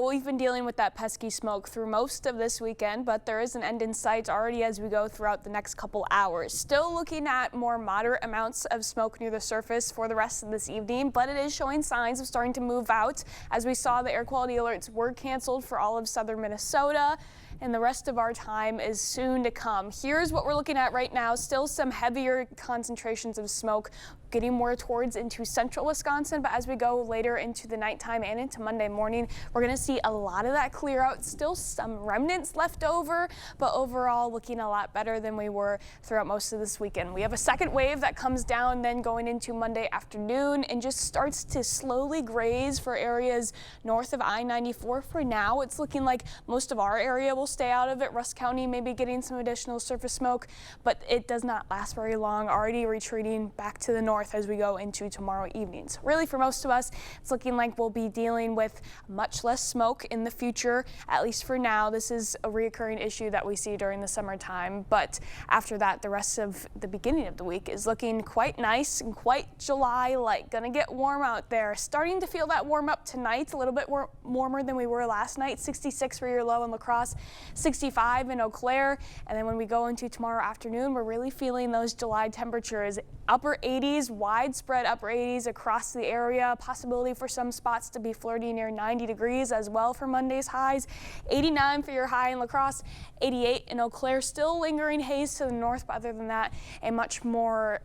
we've been dealing with that pesky smoke through most of this weekend, but there is an end in sight already as we go throughout the next couple hours. Still looking at more moderate amounts of smoke near the surface for the rest of this evening, but it is showing signs of starting to move out. As we saw, the air quality alerts were canceled for all of southern Minnesota, and the rest of our time is soon to come. Here's what we're looking at right now. Still some heavier concentrations of smoke getting more towards into central Wisconsin, but as we go later into the nighttime and into Monday morning, we're going to see a lot of that clear out. Still some remnants left over, but overall looking a lot better than we were throughout most of this weekend. We have a second wave that comes down then going into Monday afternoon and just starts to slowly graze for areas north of I-94. For now, it's looking like most of our area will stay out of it. Rusk County may be getting some additional surface smoke, but it does not last very long. Already retreating back to the north as we go into tomorrow evening. So really for most of us, it's looking like we'll be dealing with much less smoke in the future, at least for now. This is a reoccurring issue that we see during the summertime, but after that, the rest of the beginning of the week is looking quite nice and quite July-like. Gonna get warm out there. Starting to feel that warm up tonight, a little bit warmer than we were last night. 66 for your low in La Crosse, 65 in Eau Claire, and then when we go into tomorrow afternoon, we're really feeling those July temperatures. Upper 80s, widespread upper 80s across the area. Possibility for some spots to be flirting near 90 degrees as well for Monday's highs. 89 for your high in La Crosse, 88 in Eau Claire. Still lingering haze to the north, but other than that, a much more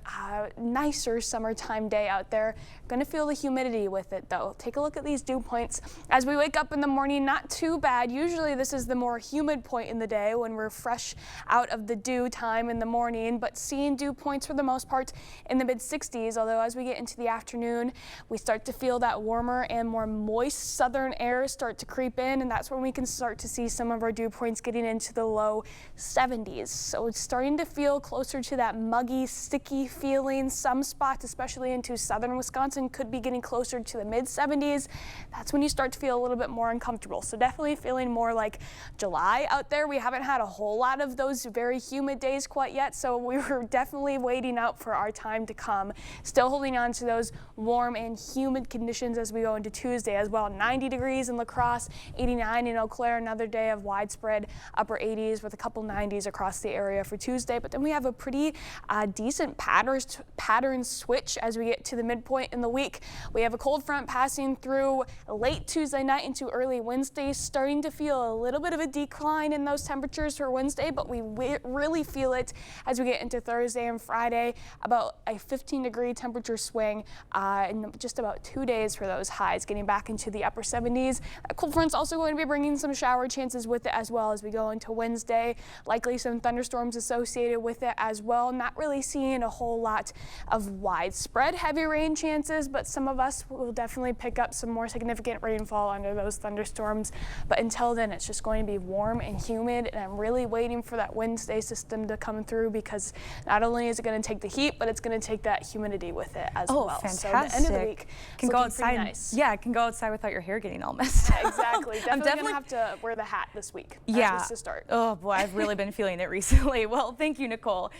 nicer summertime day out there. Going to feel the humidity with it though. Take a look at these dew points. As we wake up in the morning, not too bad. Usually this is the more humid point in the day when we're fresh out of the dew time in the morning, but seeing dew points for the most part in the mid-60s, although as we get into the afternoon, we start to feel that warmer and more moist southern air start to creep in, and that's when we can start to see some of our dew points getting into the low 70s. So it's starting to feel closer to that muggy, sticky feeling. Some spots, especially into southern Wisconsin, could be getting closer to the mid-70s. That's when you start to feel a little bit more uncomfortable. So definitely feeling more like July out there. We haven't had a whole lot of those very humid days quite yet, so we were definitely waiting out for our time to come. Still holding on to those warm and humid conditions as we go into Tuesday as well. 90 degrees in La Crosse, 89 in Eau Claire. Another day of widespread upper 80s with a couple 90s across the area for Tuesday. But then we have a pretty decent pattern switch as we get to the midpoint in the week. We have a cold front passing through late Tuesday night into early Wednesday, starting to feel a little bit of a decline in those temperatures for Wednesday, but we really feel it as we get into Thursday and Friday. About a 15-degree temperature swing in just about 2 days for those highs, getting back into the upper 70s. That cold front's also going to be bringing some shower chances with it as well as we go into Wednesday. Likely some thunderstorms associated with it as well. Not really seeing a whole lot of widespread heavy rain chances, but some of us will definitely pick up some more significant rainfall under those thunderstorms. But until then, it's just going to be warm and humid, and I'm really waiting for that Wednesday system to come through because not only is it going to take the heat, but it's going to take that humidity with it as well. Fantastic. So the end of the week can go outside. Nice. Yeah, can go outside without your hair getting all messed up. Exactly. Definitely gonna have to wear the hat this week. Yeah. Just to start. Oh boy, I've really been feeling it recently. Well, thank you, Nicole.